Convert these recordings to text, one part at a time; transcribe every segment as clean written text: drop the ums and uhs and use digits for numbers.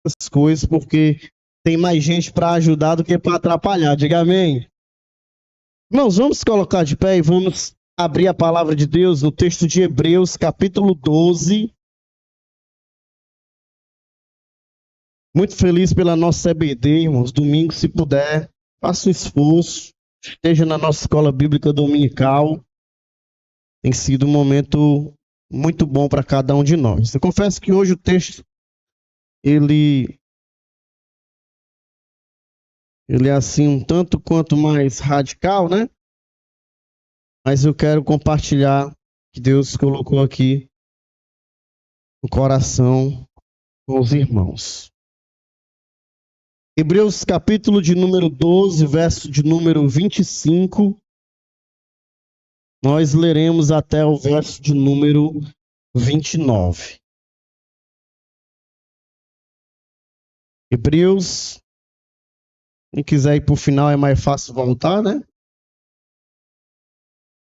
as coisas, porque tem mais gente para ajudar do que para atrapalhar. Diga amém. Irmãos, vamos colocar de pé e vamos abrir a palavra de Deus no texto de Hebreus, capítulo 12. Muito feliz pela nossa EBD, irmãos. Domingo, se puder, faça um esforço. Esteja na nossa escola bíblica dominical. Tem sido um momento muito bom para cada um de nós. Eu confesso que hoje o texto, ele é assim um tanto quanto mais radical, né? Mas eu quero compartilhar que Deus colocou aqui no coração com os irmãos. Hebreus capítulo de número 12, verso de número 25. Nós leremos até o verso de número 29. Hebreus, quem quiser ir para o final é mais fácil voltar, né?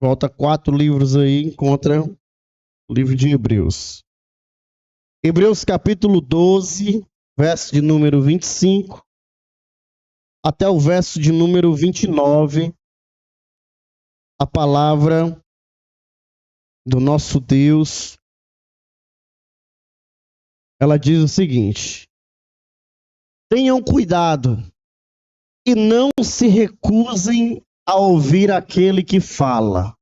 Volta 4 livros aí, encontra o livro de Hebreus. Hebreus capítulo 12, verso de número 25, até o verso de número 29. A palavra do nosso Deus, ela diz o seguinte: tenham cuidado e não se recusem a ouvir aquele que fala.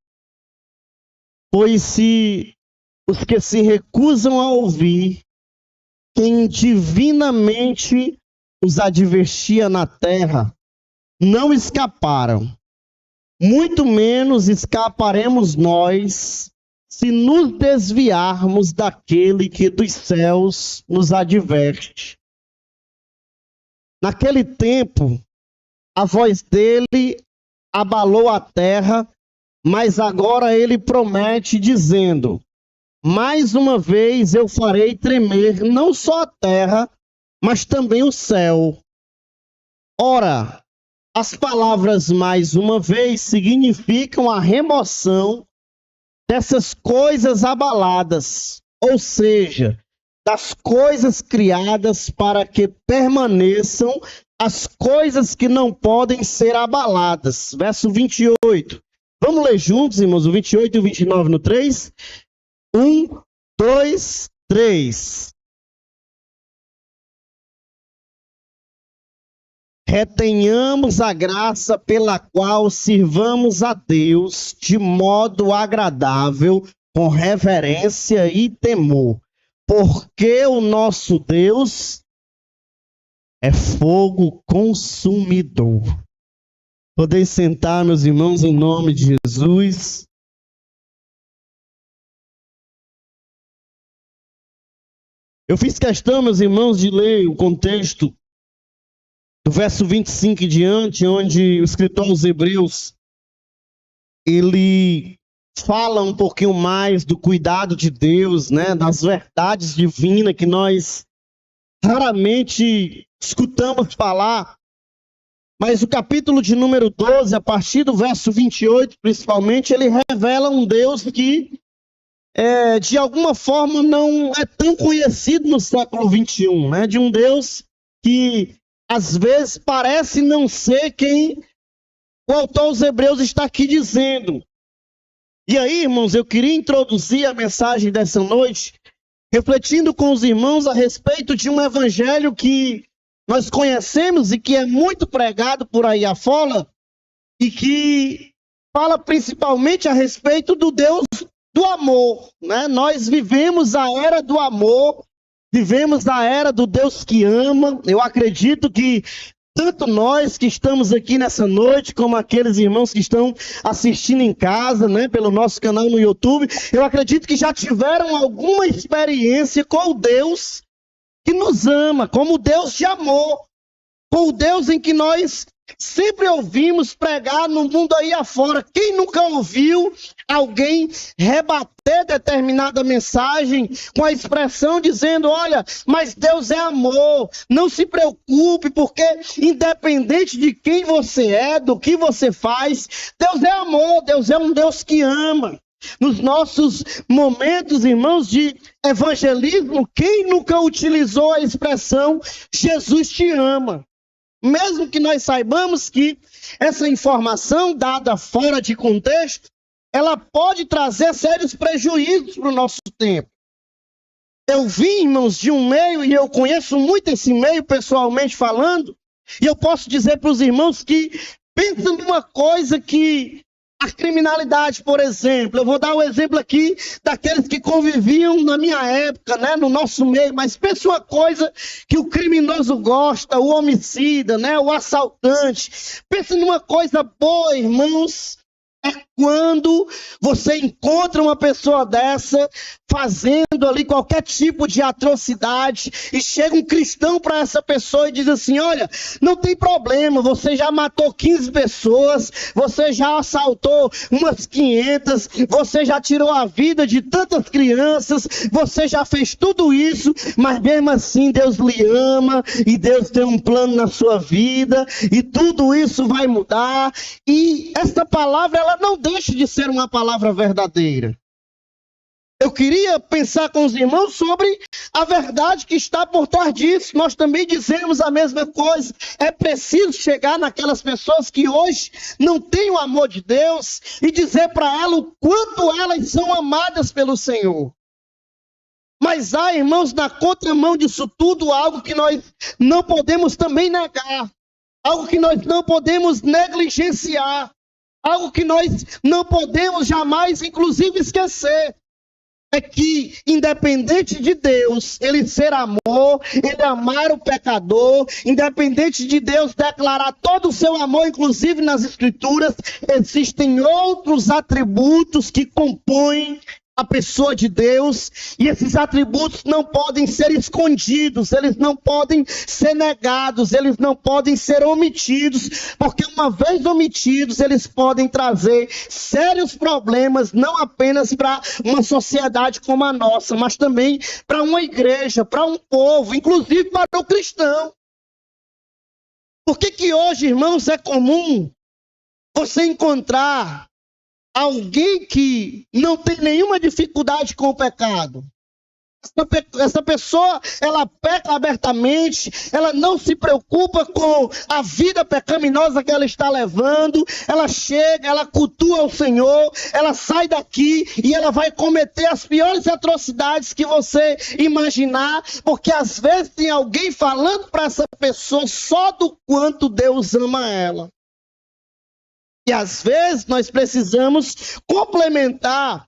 Pois se os que se recusam a ouvir, quem divinamente os advertia na terra, não escaparam, muito menos escaparemos nós, se nos desviarmos daquele que dos céus nos adverte. Naquele tempo, a voz dele abalou a terra, mas agora ele promete, dizendo: mais uma vez eu farei tremer não só a terra, mas também o céu. Ora, as palavras mais uma vez significam a remoção dessas coisas abaladas, ou seja, das coisas criadas para que permaneçam as coisas que não podem ser abaladas. Verso 28. Vamos ler juntos, irmãos, o 28 e o 29 no 3? 1, 2, 3. Retenhamos a graça pela qual sirvamos a Deus de modo agradável, com reverência e temor, porque o nosso Deus é fogo consumidor. Podeis sentar, meus irmãos, em nome de Jesus. Eu fiz questão, meus irmãos, de ler o contexto do verso 25 em diante, onde o escritor aos Hebreus, ele fala um pouquinho mais do cuidado de Deus, né, das verdades divinas que nós raramente escutamos falar. Mas o capítulo de número 12, a partir do verso 28, principalmente, ele revela um Deus que, de alguma forma, não é tão conhecido no século 21, né? De um Deus que, às vezes, parece não ser quem o autor aos Hebreus está aqui dizendo. E aí, irmãos, eu queria introduzir a mensagem dessa noite, refletindo com os irmãos a respeito de um evangelho que nós conhecemos e que é muito pregado por aí afora, e que fala principalmente a respeito do Deus do amor, né? Nós vivemos a era do amor, vivemos a era do Deus que ama. Eu acredito que tanto nós que estamos aqui nessa noite, como aqueles irmãos que estão assistindo em casa, né, pelo nosso canal no YouTube, eu acredito que já tiveram alguma experiência com o Deus que nos ama, como o Deus de amor, com o Deus em que nós sempre ouvimos pregar no mundo aí afora. Quem nunca ouviu alguém rebater determinada mensagem com a expressão dizendo: olha, mas Deus é amor, não se preocupe, porque independente de quem você é, do que você faz, Deus é amor, Deus é um Deus que ama. nos nossos momentos, irmãos, de evangelismo, quem nunca utilizou a expressão Jesus te ama? Mesmo que nós saibamos que essa informação dada fora de contexto, ela pode trazer sérios prejuízos para o nosso tempo. Eu vim, irmãos, de um meio, e eu conheço muito esse meio pessoalmente falando, e eu posso dizer para os irmãos que pensam numa coisa que a criminalidade, por exemplo, eu vou dar um exemplo aqui daqueles que conviviam na minha época, né, no nosso meio, mas pensa uma coisa que o criminoso gosta, o homicida, né, o assaltante. Pensa numa coisa boa, irmãos, é quando você encontra uma pessoa dessa fazendo ali qualquer tipo de atrocidade e chega um cristão para essa pessoa e diz assim: olha, não tem problema, você já matou 15 pessoas, você já assaltou umas 500, você já tirou a vida de tantas crianças, você já fez tudo isso, mas mesmo assim Deus lhe ama e Deus tem um plano na sua vida e tudo isso vai mudar. E essa palavra, ela não deixa de ser uma palavra verdadeira. Eu queria pensar com os irmãos sobre a verdade que está por trás disso. Nós também dizemos a mesma coisa. É preciso chegar naquelas pessoas que hoje não têm o amor de Deus e dizer para elas o quanto elas são amadas pelo Senhor. Mas há, irmãos, na contramão disso tudo, algo que nós não podemos também negar. Algo que nós não podemos negligenciar. Algo que nós não podemos jamais, inclusive, esquecer. É que, independente de Deus, ele ser amor, ele amar o pecador, independente de Deus declarar todo o seu amor, inclusive nas Escrituras, existem outros atributos que compõem a pessoa de Deus, e esses atributos não podem ser escondidos, eles não podem ser negados, eles não podem ser omitidos, porque uma vez omitidos, eles podem trazer sérios problemas, não apenas para uma sociedade como a nossa, mas também para uma igreja, para um povo, inclusive para o cristão. Por que hoje, irmãos, é comum você encontrar alguém que não tem nenhuma dificuldade com o pecado? Essa pessoa, ela peca abertamente, ela não se preocupa com a vida pecaminosa que ela está levando, ela chega, ela cultua o Senhor, ela sai daqui e ela vai cometer as piores atrocidades que você imaginar, porque às vezes tem alguém falando para essa pessoa só do quanto Deus ama ela. E às vezes nós precisamos complementar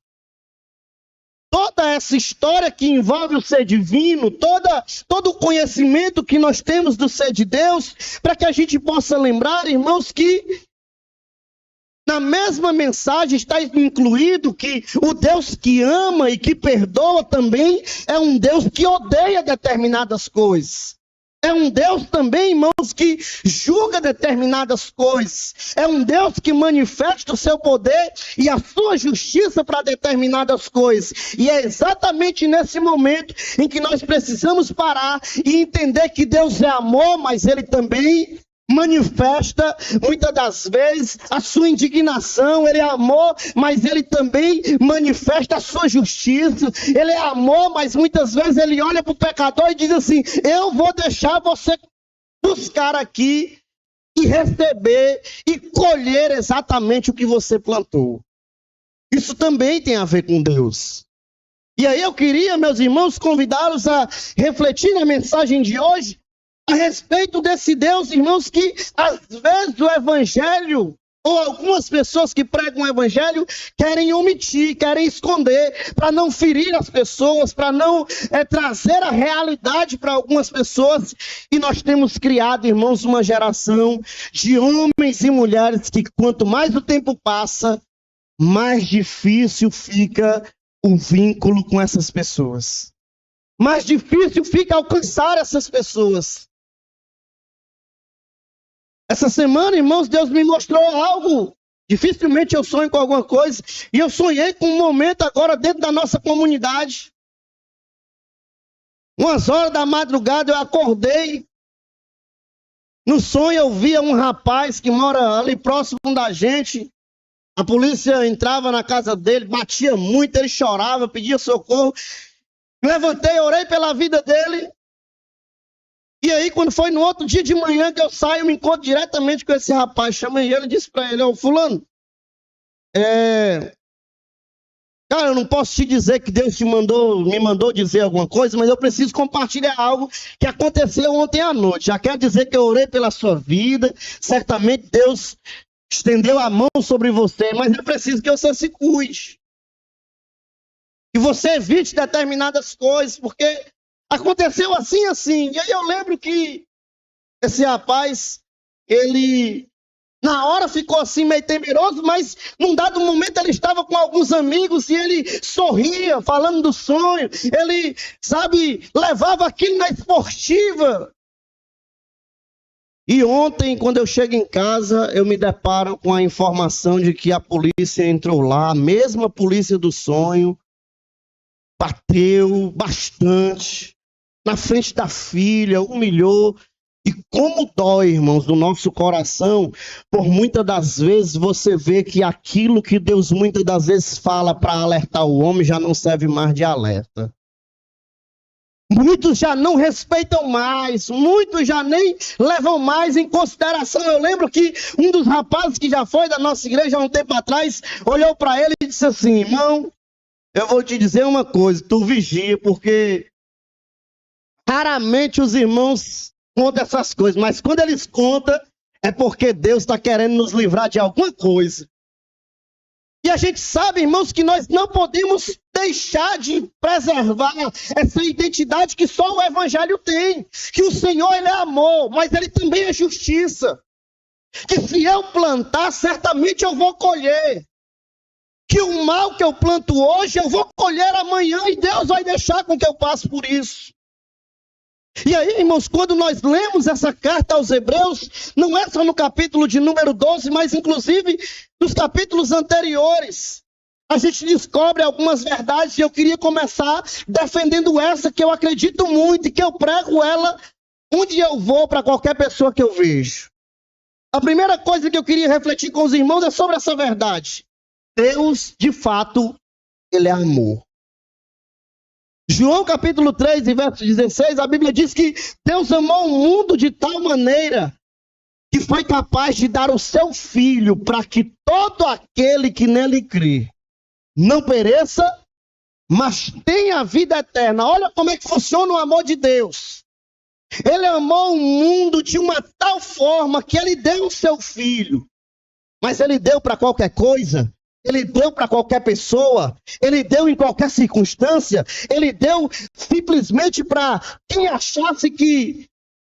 toda essa história que envolve o ser divino, todo o conhecimento que nós temos do ser de Deus, para que a gente possa lembrar, irmãos, que na mesma mensagem está incluído que o Deus que ama e que perdoa também é um Deus que odeia determinadas coisas. É um Deus também, irmãos, que julga determinadas coisas. É um Deus que manifesta o seu poder e a sua justiça para determinadas coisas. E é exatamente nesse momento em que nós precisamos parar e entender que Deus é amor, mas Ele também manifesta, muitas das vezes, a sua indignação. Ele é amor, mas Ele também manifesta a sua justiça. Ele é amor, mas muitas vezes Ele olha para o pecador e diz assim: eu vou deixar você buscar aqui e receber e colher exatamente o que você plantou. Isso também tem a ver com Deus. E aí eu queria, meus irmãos, convidá-los a refletir na mensagem de hoje a respeito desse Deus, irmãos, que às vezes o evangelho, ou algumas pessoas que pregam o evangelho, querem omitir, querem esconder, para não ferir as pessoas, para não trazer a realidade para algumas pessoas. E nós temos criado, irmãos, uma geração de homens e mulheres que, quanto mais o tempo passa, mais difícil fica o vínculo com essas pessoas. Mais difícil fica alcançar essas pessoas. Essa semana, irmãos, Deus me mostrou algo. Dificilmente eu sonho com alguma coisa. E eu sonhei com um momento agora dentro da nossa comunidade. Umas horas da madrugada eu acordei. No sonho eu via um rapaz que mora ali próximo da gente. A polícia entrava na casa dele, batia muito, ele chorava, pedia socorro. Levantei, orei pela vida dele. E aí, quando foi no outro dia de manhã que eu saio, eu me encontro diretamente com esse rapaz. Chamei ele e disse para ele: fulano, cara, eu não posso te dizer que Deus me mandou dizer alguma coisa, mas eu preciso compartilhar algo que aconteceu ontem à noite. Já quero dizer que eu orei pela sua vida. Certamente Deus estendeu a mão sobre você, mas eu preciso que você se cuide. Que você evite determinadas coisas, porque aconteceu assim, assim. E aí eu lembro que esse rapaz, ele na hora ficou assim meio temeroso, mas num dado momento ele estava com alguns amigos e ele sorria, falando do sonho. Ele, levava aquilo na esportiva. E ontem, quando eu chego em casa, eu me deparo com a informação de que a polícia entrou lá, a mesma polícia do sonho, bateu bastante na frente da filha, humilhou. E como dói, irmãos, no nosso coração, por muitas das vezes você vê que aquilo que Deus muitas das vezes fala para alertar o homem já não serve mais de alerta. Muitos já não respeitam mais, muitos já nem levam mais em consideração. Eu lembro que um dos rapazes que já foi da nossa igreja há um tempo atrás, olhou para ele e disse assim: irmão, eu vou te dizer uma coisa, tu vigia, porque raramente os irmãos contam essas coisas, mas quando eles contam, é porque Deus está querendo nos livrar de alguma coisa. E a gente sabe, irmãos, que nós não podemos deixar de preservar essa identidade que só o Evangelho tem. Que o Senhor, Ele é amor, mas Ele também é justiça. Que se eu plantar, certamente eu vou colher. Que o mal que eu planto hoje, eu vou colher amanhã e Deus vai deixar com que eu passe por isso. E aí, irmãos, quando nós lemos essa carta aos Hebreus, não é só no capítulo de número 12, mas inclusive nos capítulos anteriores, a gente descobre algumas verdades e eu queria começar defendendo essa que eu acredito muito e que eu prego ela onde eu vou, para qualquer pessoa que eu vejo. A primeira coisa que eu queria refletir com os irmãos é sobre essa verdade. Deus, de fato, Ele é amor. João capítulo 3, verso 16, a Bíblia diz que Deus amou o mundo de tal maneira que foi capaz de dar o seu Filho para que todo aquele que nele crê não pereça, mas tenha a vida eterna. Olha como é que funciona o amor de Deus. Ele amou o mundo de uma tal forma que Ele deu o seu Filho. Mas Ele deu para qualquer coisa? Ele deu para qualquer pessoa, Ele deu em qualquer circunstância, Ele deu simplesmente para quem achasse que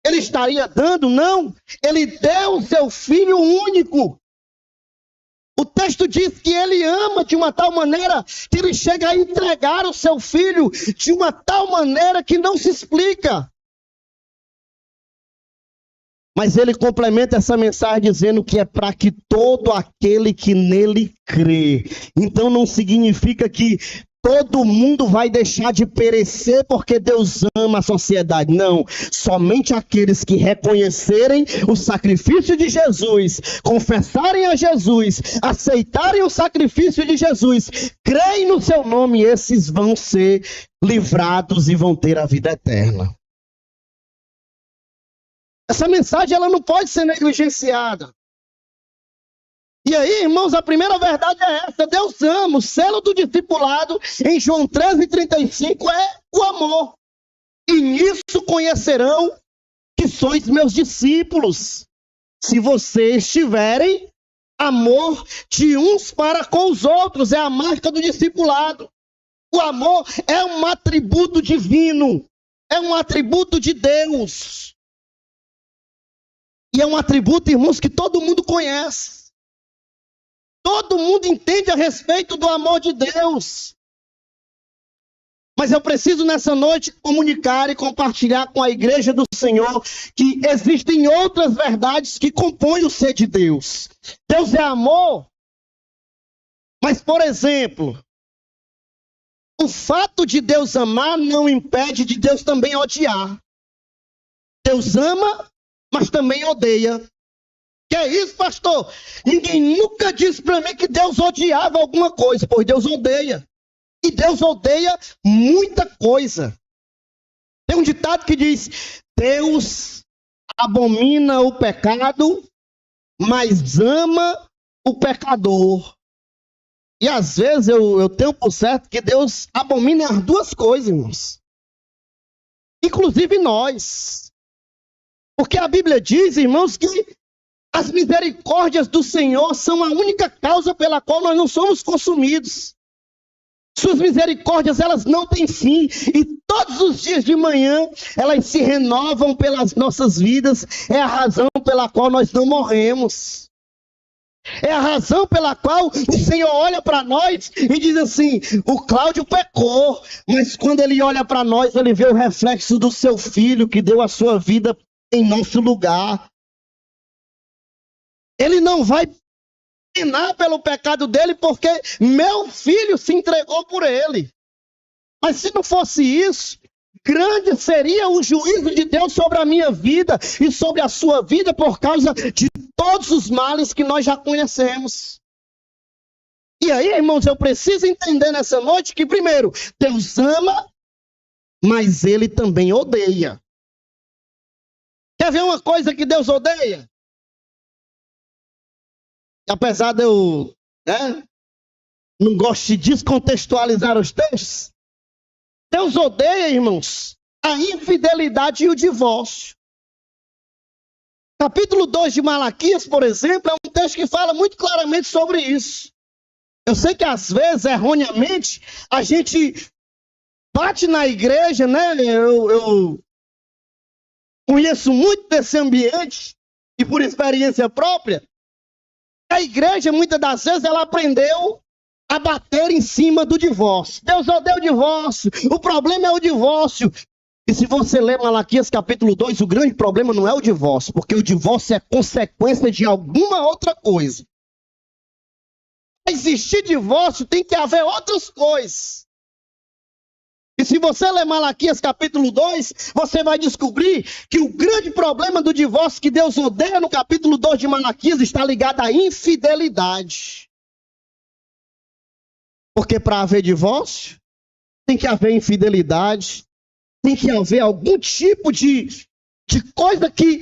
Ele estaria dando, não. Ele deu o seu Filho único. O texto diz que Ele ama de uma tal maneira que Ele chega a entregar o seu Filho de uma tal maneira que não se explica. Mas ele complementa essa mensagem dizendo que é para que todo aquele que nele crê. Então não significa que todo mundo vai deixar de perecer porque Deus ama a sociedade. Não, somente aqueles que reconhecerem o sacrifício de Jesus, confessarem a Jesus, aceitarem o sacrifício de Jesus, creem no seu nome, esses vão ser livrados e vão ter a vida eterna. Essa mensagem ela não pode ser negligenciada. E aí, irmãos, a primeira verdade é essa. Deus ama. O selo do discipulado, em João 13:35, é o amor. E nisso conhecerão que sois meus discípulos, se vocês tiverem amor de uns para com os outros. É a marca do discipulado. O amor é um atributo divino. É um atributo de Deus. E é um atributo, irmãos, que todo mundo conhece. Todo mundo entende a respeito do amor de Deus. Mas eu preciso nessa noite comunicar e compartilhar com a igreja do Senhor que existem outras verdades que compõem o ser de Deus. Deus é amor. Mas, por exemplo, o fato de Deus amar não impede de Deus também odiar. Deus ama, mas também odeia. Que é isso, pastor? Ninguém nunca disse para mim que Deus odiava alguma coisa, pois Deus odeia. E Deus odeia muita coisa. Tem um ditado que diz: Deus abomina o pecado, mas ama o pecador. E às vezes eu tenho por certo que Deus abomina as duas coisas, irmãos. Inclusive nós. Porque a Bíblia diz, irmãos, que as misericórdias do Senhor são a única causa pela qual nós não somos consumidos. Suas misericórdias, elas não têm fim. E todos os dias de manhã, elas se renovam pelas nossas vidas. É a razão pela qual nós não morremos. É a razão pela qual o Senhor olha para nós e diz assim: o Cláudio pecou, mas quando ele olha para nós, ele vê o reflexo do seu filho que deu a sua vida em nosso lugar. Ele não vai penar pelo pecado dele, porque meu filho se entregou por ele. Mas se não fosse isso, grande seria o juízo de Deus sobre a minha vida e sobre a sua vida, por causa de todos os males que nós já conhecemos. E aí, irmãos, eu preciso entender nessa noite que, primeiro, Deus ama, mas Ele também odeia. Quer ver uma coisa que Deus odeia? Apesar de eu não gosto de descontextualizar os textos, Deus odeia, irmãos, a infidelidade e o divórcio. Capítulo 2 de Malaquias, por exemplo, é um texto que fala muito claramente sobre isso. Eu sei que às vezes, erroneamente, a gente bate na igreja, né? Eu conheço muito desse ambiente, e por experiência própria, a igreja, muitas das vezes, ela aprendeu a bater em cima do divórcio. Deus odeia o divórcio, o problema é o divórcio. E se você ler Malaquias capítulo 2, o grande problema não é o divórcio, porque o divórcio é consequência de alguma outra coisa. Para existir divórcio, tem que haver outras coisas. E se você ler Malaquias capítulo 2, você vai descobrir que o grande problema do divórcio que Deus odeia no capítulo 2 de Malaquias está ligado à infidelidade. Porque para haver divórcio, tem que haver infidelidade, tem que haver algum tipo de coisa que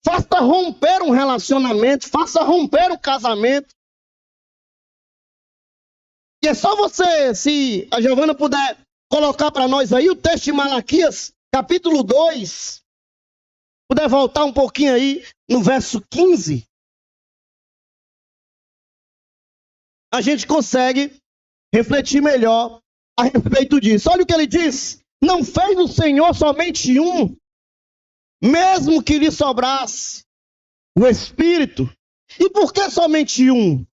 faça romper um relacionamento, faça romper um casamento. E é só você, se a Giovana puder colocar para nós aí o texto de Malaquias, capítulo 2, puder voltar um pouquinho aí no verso 15, a gente consegue refletir melhor a respeito disso. Olha o que ele diz: não fez o Senhor somente um, mesmo que lhe sobrasse o Espírito. E por que somente um?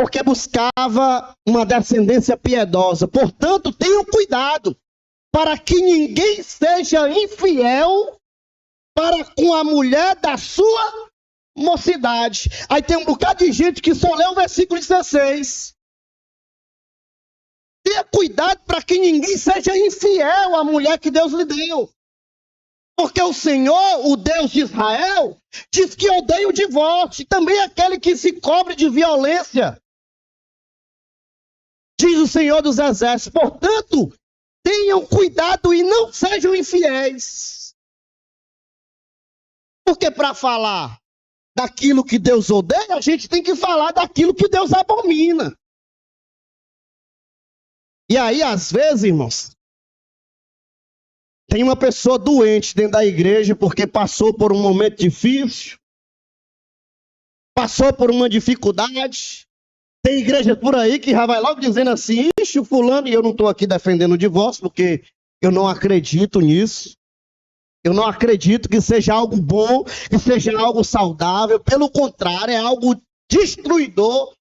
Porque buscava uma descendência piedosa. Portanto, tenham cuidado para que ninguém seja infiel para com a mulher da sua mocidade. Aí tem um bocado de gente que só lê o versículo 16. Tenha cuidado para que ninguém seja infiel à mulher que Deus lhe deu. Porque o Senhor, o Deus de Israel, diz que odeia o divórcio. Também aquele que se cobre de violência. Diz o Senhor dos Exércitos. Portanto, tenham cuidado e não sejam infiéis. Porque para falar daquilo que Deus odeia, a gente tem que falar daquilo que Deus abomina. E aí, às vezes, irmãos, tem uma pessoa doente dentro da igreja porque passou por um momento difícil, passou por uma dificuldade. Tem igreja por aí que já vai logo dizendo assim: ixi, o fulano, e eu não estou aqui defendendo o divórcio, porque eu não acredito nisso. Eu não acredito que seja algo bom, que seja algo saudável. Pelo contrário, é algo destruidor.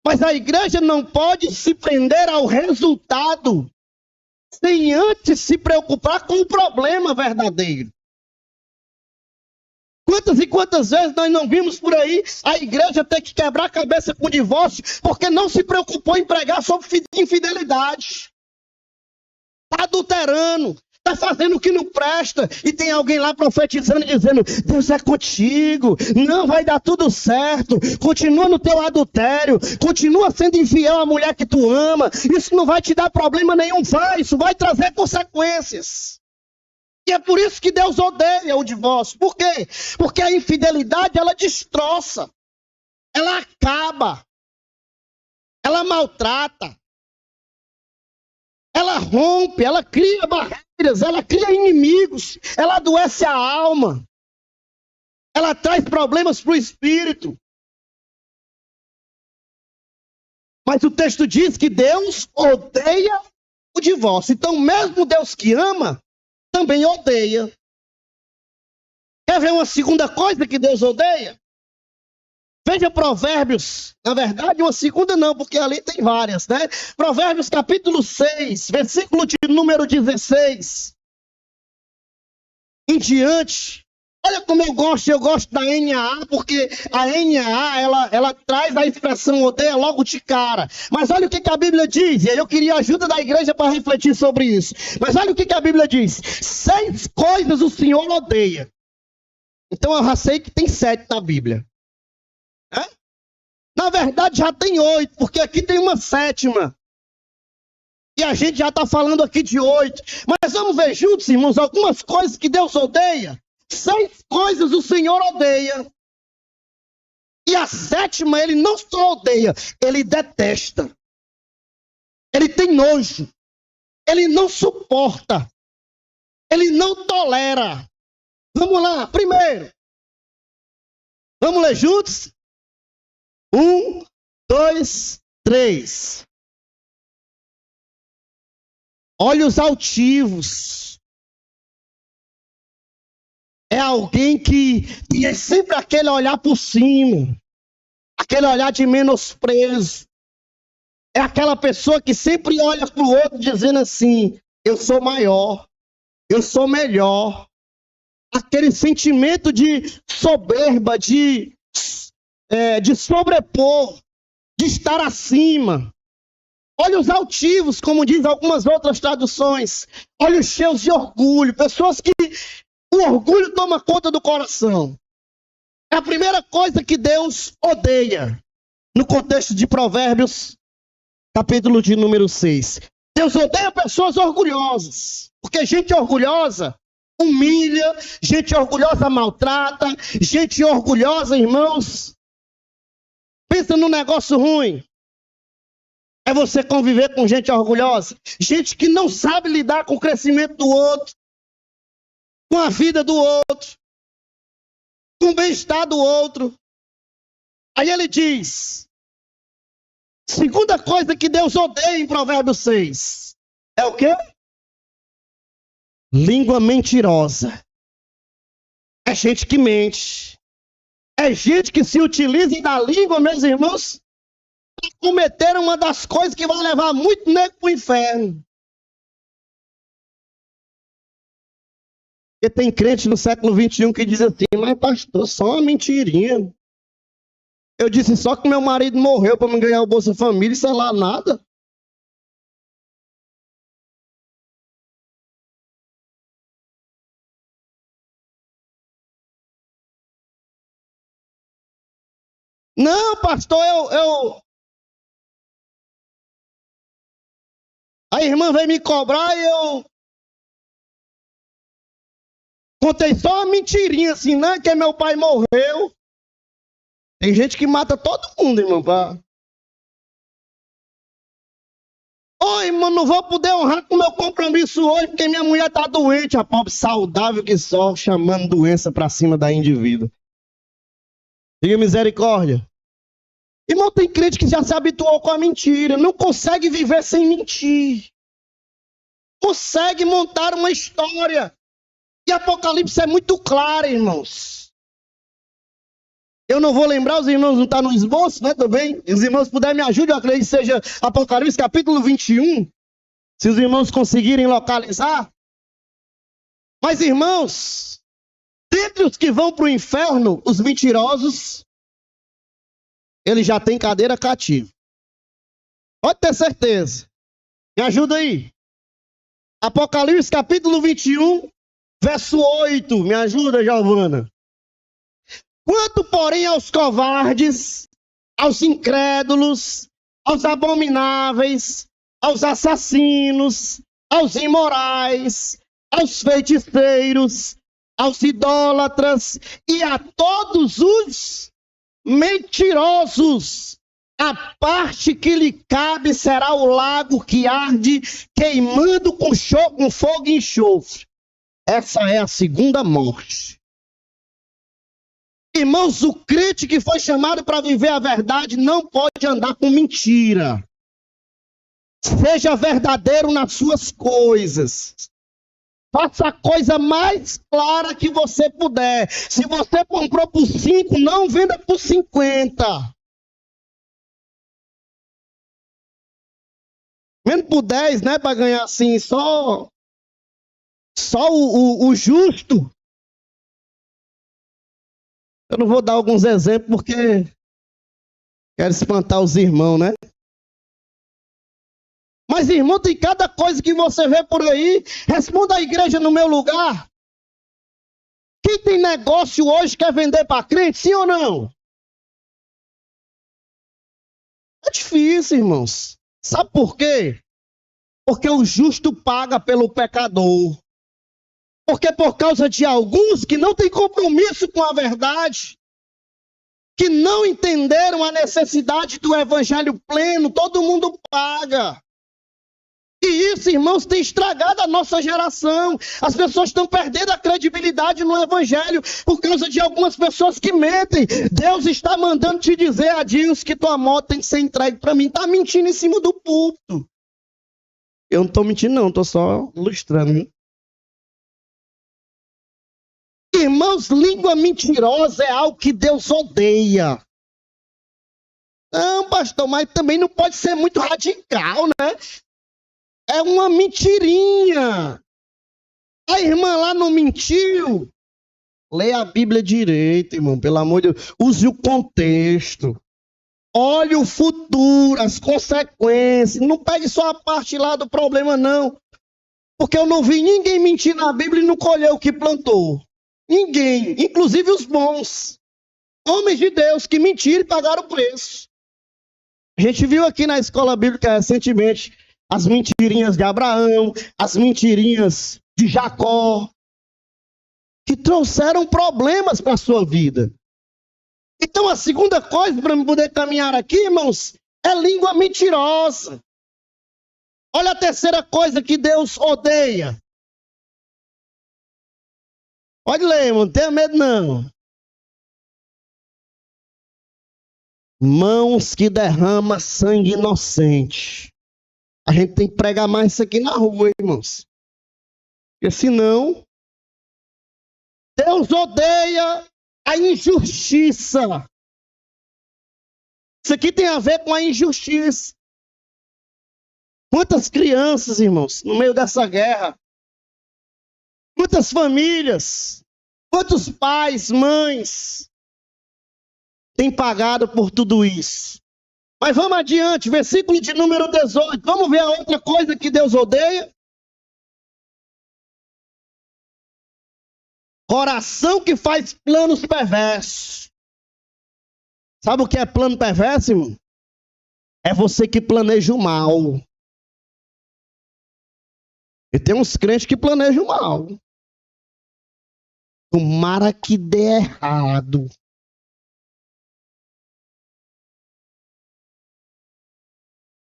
Mas a igreja não pode se prender ao resultado sem antes se preocupar com o problema verdadeiro. Quantas e quantas vezes nós não vimos por aí a igreja ter que quebrar a cabeça com o divórcio porque não se preocupou em pregar sobre infidelidade. Está adulterando, Está fazendo o que não presta. E tem alguém lá profetizando e dizendo: Deus é contigo. Não vai dar tudo certo. Continua no teu adultério. Continua sendo infiel à mulher que tu ama. Isso não vai te dar problema nenhum. Isso vai trazer consequências. E é por isso que Deus odeia o divórcio. Por quê? Porque a infidelidade, ela destroça. Ela acaba. Ela maltrata. Ela rompe, ela cria barreiras, ela cria inimigos, ela adoece a alma, ela traz problemas para o espírito. Mas o texto diz que Deus odeia o divórcio. Então, mesmo Deus que ama, também odeia. Quer ver uma segunda coisa que Deus odeia? Veja Provérbios, na verdade uma segunda não, porque ali tem várias, né? Provérbios capítulo 6, versículo de número 16. Em diante, olha como eu gosto da NAA, porque a NAA, ela traz a expressão odeia logo de cara. Mas olha o que a Bíblia diz, e aí eu queria a ajuda da igreja para refletir sobre isso. Mas olha o que a Bíblia diz: 6 coisas o Senhor odeia. Então eu já sei que tem 7 na Bíblia. Na verdade já tem 8, porque aqui tem uma 7ª. E a gente já está falando aqui de 8. Mas vamos ver juntos, irmãos, algumas coisas que Deus odeia. 6 coisas o Senhor odeia. E a 7ª ele não só odeia, ele detesta. Ele tem nojo. Ele não suporta. Ele não tolera. Vamos lá, primeiro. Vamos ler juntos? 1, 2, 3. Olhos altivos. É alguém que é sempre aquele olhar por cima. Aquele olhar de menosprezo. É aquela pessoa que sempre olha para o outro dizendo assim: eu sou maior, eu sou melhor. Aquele sentimento de soberba, de sobrepor, de estar acima. Olhos altivos, como diz algumas outras traduções. Olhos cheios de orgulho. Pessoas que o orgulho toma conta do coração. É a primeira coisa que Deus odeia. No contexto de Provérbios, capítulo de número 6. Deus odeia pessoas orgulhosas. Porque gente orgulhosa humilha, gente orgulhosa maltrata, gente orgulhosa, irmãos, pensa num negócio ruim. É você conviver com gente orgulhosa. Gente que não sabe lidar com o crescimento do outro. Com a vida do outro. Com o bem-estar do outro. Aí ele diz. Segunda coisa que Deus odeia em Provérbios 6. É o quê? Língua mentirosa. É gente que mente. É gente que se utiliza da língua, meus irmãos, para cometer uma das coisas que vai levar muito nego para o inferno. E tem crente no século 21 que diz assim: mas pastor, só uma mentirinha. Eu disse só que meu marido morreu para me ganhar o Bolsa Família, sei lá, nada. Não, pastor, a irmã veio me cobrar e eu contei só uma mentirinha assim, né? Que meu pai morreu. Tem gente que mata todo mundo, irmão. Ô, irmão, não vou poder honrar com o meu compromisso hoje porque minha mulher tá doente. A pobre saudável que só chamando doença pra cima da indivíduo. Diga misericórdia. Irmão, tem crente que já se habituou com a mentira. Não consegue viver sem mentir. Consegue montar uma história. E Apocalipse é muito claro, irmãos. Eu não vou lembrar, os irmãos não estão no esboço, né? Também. Os irmãos puderem me ajudar, eu acredito que seja Apocalipse capítulo 21. Se os irmãos conseguirem localizar. Mas, irmãos, dentre os que vão para o inferno, os mentirosos, eles já têm cadeira cativa. Pode ter certeza. Me ajuda aí. Apocalipse capítulo 21, verso 8. Me ajuda, Giovana. Quanto, porém, aos covardes, aos incrédulos, aos abomináveis, aos assassinos, aos imorais, aos feiticeiros, aos idólatras e a todos os mentirosos, a parte que lhe cabe será o lago que arde, queimando com fogo e enxofre. Essa é a segunda morte. Irmãos, o crente que foi chamado para viver a verdade não pode andar com mentira. Seja verdadeiro nas suas coisas. Faça a coisa mais clara que você puder. Se você comprou por 5, não venda por 50. Venda por 10, né? Para ganhar assim, só o justo. Eu não vou dar alguns exemplos porque quero espantar os irmãos, né? Mas, irmão, tem cada coisa que você vê por aí. Responda à igreja no meu lugar. Quem tem negócio hoje quer vender para crente, sim ou não? É difícil, irmãos. Sabe por quê? Porque o justo paga pelo pecador. Porque por causa de alguns que não têm compromisso com a verdade, que não entenderam a necessidade do evangelho pleno, todo mundo paga. E isso, irmãos, tem estragado a nossa geração. As pessoas estão perdendo a credibilidade no evangelho por causa de algumas pessoas que mentem. Deus está mandando te dizer, Adilson, que tua moto tem que ser entregue para mim. Está mentindo em cima do púlpito. Eu não estou mentindo não, estou só ilustrando. Irmãos, língua mentirosa é algo que Deus odeia. Não, pastor, mas também não pode ser muito radical, né? É uma mentirinha. A irmã lá não mentiu. Leia a Bíblia direito, irmão, pelo amor de Deus. Use o contexto. Olhe o futuro, as consequências. Não pegue só a parte lá do problema, não. Porque eu não vi ninguém mentir na Bíblia e não colheu o que plantou. Ninguém, inclusive os bons. Homens de Deus que mentiram e pagaram o preço. A gente viu aqui na escola bíblica recentemente as mentirinhas de Abraão, as mentirinhas de Jacó, que trouxeram problemas para a sua vida. Então a segunda coisa para eu poder caminhar aqui, irmãos, é língua mentirosa. Olha a terceira coisa que Deus odeia. Pode ler, irmão, não tenha medo não. Mãos que derramam sangue inocente. A gente tem que pregar mais isso aqui na rua, irmãos. Porque senão, Deus odeia a injustiça. Isso aqui tem a ver com a injustiça. Quantas crianças, irmãos, no meio dessa guerra? Quantas famílias? Quantos pais, mães têm pagado por tudo isso? Mas vamos adiante, versículo de número 18. Vamos ver a outra coisa que Deus odeia. Coração que faz planos perversos. Sabe o que é plano perverso, irmão? É você que planeja o mal. E tem uns crentes que planejam o mal. Tomara que dê errado.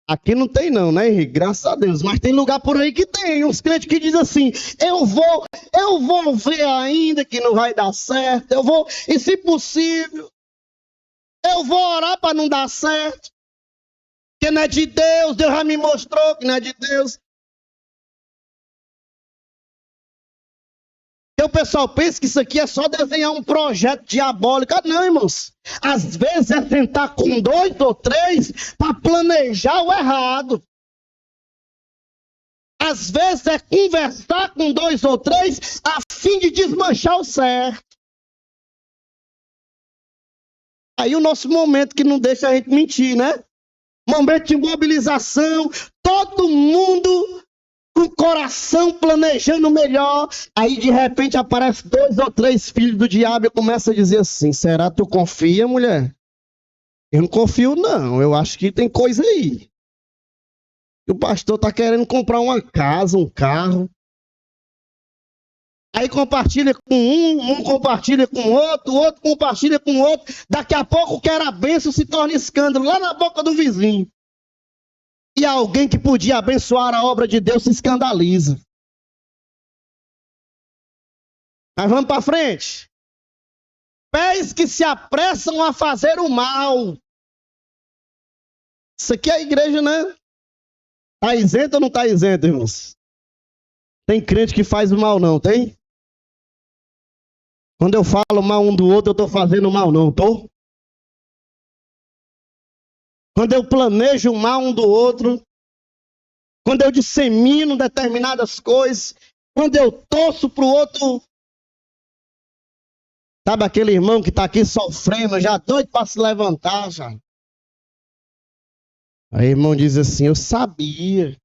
Aqui não tem não, né, Henrique? Graças a Deus. Mas tem lugar por aí que tem. Uns crentes que dizem assim, eu vou ver ainda que não vai dar certo. Eu vou, e se possível, eu vou orar para não dar certo. Que não é de Deus, Deus já me mostrou que não é de Deus. E o pessoal pensa que isso aqui é só desenhar um projeto diabólico. Ah, não, irmãos. Às vezes é sentar com 2 ou 3 para planejar o errado. Às vezes é conversar com 2 ou 3 a fim de desmanchar o certo. Aí o nosso momento que não deixa a gente mentir, né? Momento de mobilização, todo mundo com o coração planejando melhor. Aí de repente aparece 2 ou 3 filhos do diabo e começa a dizer assim: será que tu confia, mulher? Eu não confio não, eu acho que tem coisa aí. O pastor tá querendo comprar uma casa, um carro. Aí compartilha com um compartilha com o outro compartilha com o outro. Daqui a pouco o que era bênção se torna escândalo lá na boca do vizinho. E alguém que podia abençoar a obra de Deus se escandaliza. Mas vamos para frente. Pés que se apressam a fazer o mal. Isso aqui é a igreja, né? Está isento ou não está isento, irmãos? Tem crente que faz o mal, não, tem? Quando eu falo mal um do outro, eu estou fazendo mal, não, estou? Quando eu planejo o mal um do outro, quando eu dissemino determinadas coisas, quando eu torço para o outro. Sabe aquele irmão que está aqui sofrendo, já doido para se levantar, já? Aí o irmão diz assim: eu sabia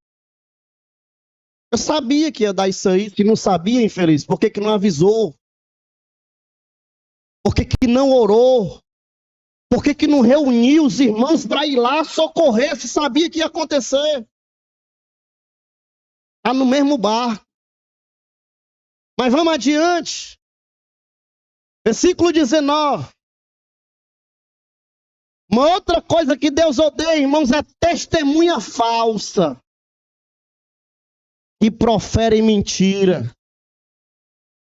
que ia dar isso aí. Se não sabia, infeliz, por que não avisou? Por que não orou? Por que não reuniu os irmãos para ir lá socorrer se sabia que ia acontecer? Está no mesmo barco. Mas vamos adiante. Versículo 19. Uma outra coisa que Deus odeia, irmãos, é testemunha falsa. Que profere mentira.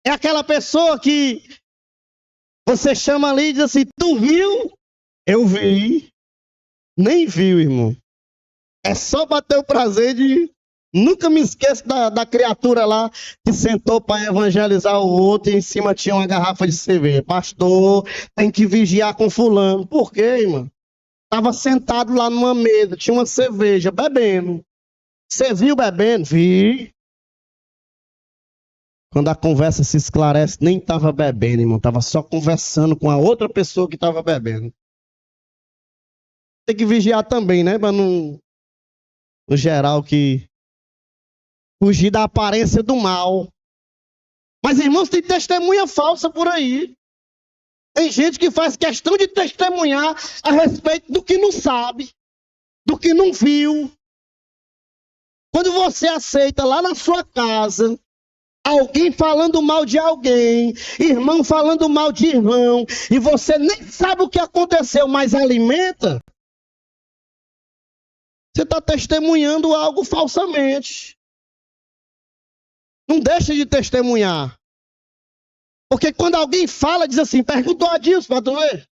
É aquela pessoa que você chama ali e diz assim: tu viu? Eu vi. Nem viu, irmão. É só bater o prazer de... Nunca me esqueço da criatura lá que sentou para evangelizar o outro e em cima tinha uma garrafa de cerveja. Pastor, tem que vigiar com fulano. Por quê, irmão? Estava sentado lá numa mesa, tinha uma cerveja, bebendo. Você viu bebendo? Vi. Quando a conversa se esclarece, nem estava bebendo, irmão. Estava só conversando com a outra pessoa que estava bebendo. Tem que vigiar também, né? Para não... No geral, que... fugir da aparência do mal. Mas, irmãos, tem testemunha falsa por aí. Tem gente que faz questão de testemunhar a respeito do que não sabe, do que não viu. Quando você aceita lá na sua casa alguém falando mal de alguém, irmão falando mal de irmão, e você nem sabe o que aconteceu, mas alimenta, você está testemunhando algo falsamente. Não deixa de testemunhar. Porque quando alguém fala, diz assim: perguntou a Deus para tu ver.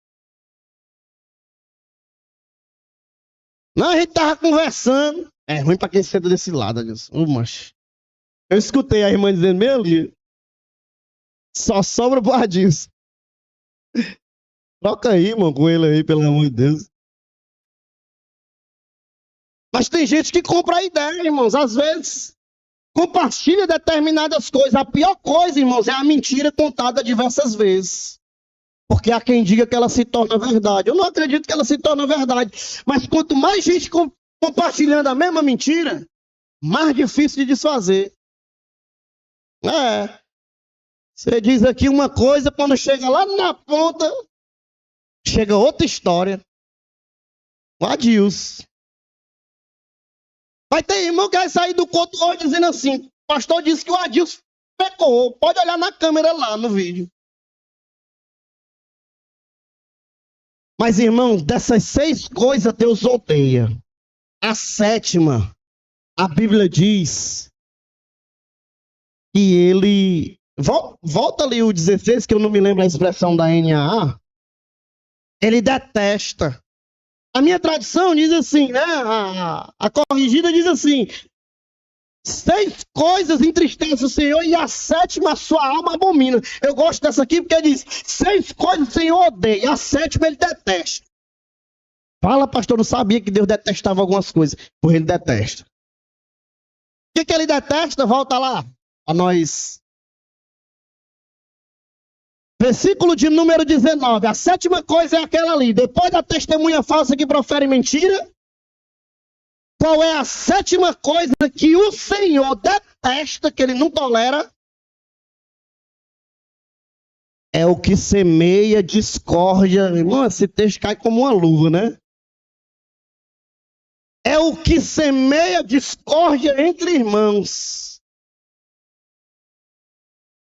Não, a gente estava conversando. É ruim para quem senta desse lado, Deus. Mas eu escutei a irmã dizendo: meu Deus, só sobra pro Adilson. Troca aí, irmão, com ele aí, pelo amor de Deus. Mas tem gente que compra a ideia, irmãos. Às vezes compartilha determinadas coisas. A pior coisa, irmãos, é a mentira contada diversas vezes. Porque há quem diga que ela se torna verdade. Eu não acredito que ela se torna verdade. Mas quanto mais gente compartilhando a mesma mentira, mais difícil de desfazer. Você diz aqui uma coisa, quando chega lá na ponta, chega outra história. O Adilson. Vai ter irmão que vai sair do culto hoje dizendo assim: o pastor disse que o Adilson pecou. Pode olhar na câmera lá no vídeo. Mas, irmão, dessas 6 coisas Deus odeia. A 7ª, a Bíblia diz que ele... Volta ali o 16, que eu não me lembro a expressão da NAA. Ele detesta. A minha tradução diz assim, né? A corrigida diz assim: 6 coisas entristecem o Senhor e a 7ª a sua alma abomina. Eu gosto dessa aqui porque diz: 6 coisas o Senhor odeia, a 7ª ele detesta. Fala, pastor, não sabia que Deus detestava algumas coisas. Pois ele detesta. O que ele detesta? Volta lá a nós. Versículo de número 19. A 7ª coisa é aquela ali. Depois da testemunha falsa que profere mentira, qual é a sétima coisa que o Senhor detesta, que ele não tolera? É o que semeia discórdia. Irmão, esse texto cai como uma luva, né? É o que semeia discórdia entre irmãos.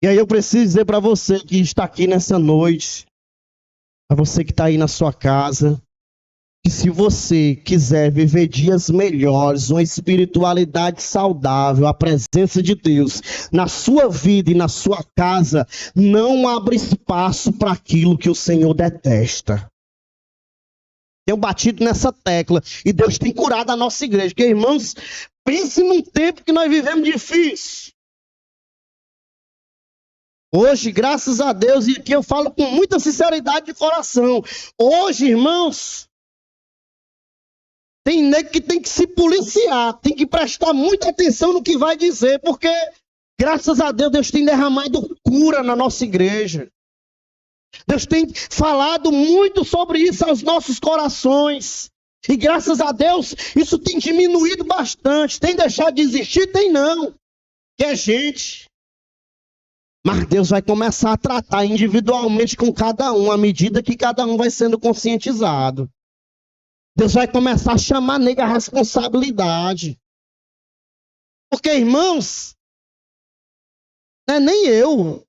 E aí eu preciso dizer para você que está aqui nessa noite, para você que está aí na sua casa, que se você quiser viver dias melhores, uma espiritualidade saudável, a presença de Deus na sua vida e na sua casa, não abre espaço para aquilo que o Senhor detesta. Tenho batido nessa tecla e Deus tem curado a nossa igreja. Porque, irmãos, pense num tempo que nós vivemos difícil. Hoje, graças a Deus, e aqui eu falo com muita sinceridade de coração. Hoje, irmãos, tem nego que tem que se policiar, tem que prestar muita atenção no que vai dizer, porque, graças a Deus, Deus tem derramado cura na nossa igreja. Deus tem falado muito sobre isso aos nossos corações. E graças a Deus, isso tem diminuído bastante. Tem deixado de existir? Tem não. Que é gente. Mas Deus vai começar a tratar individualmente com cada um, à medida que cada um vai sendo conscientizado. Deus vai começar a chamar nele a responsabilidade. Porque, irmãos, não é nem eu.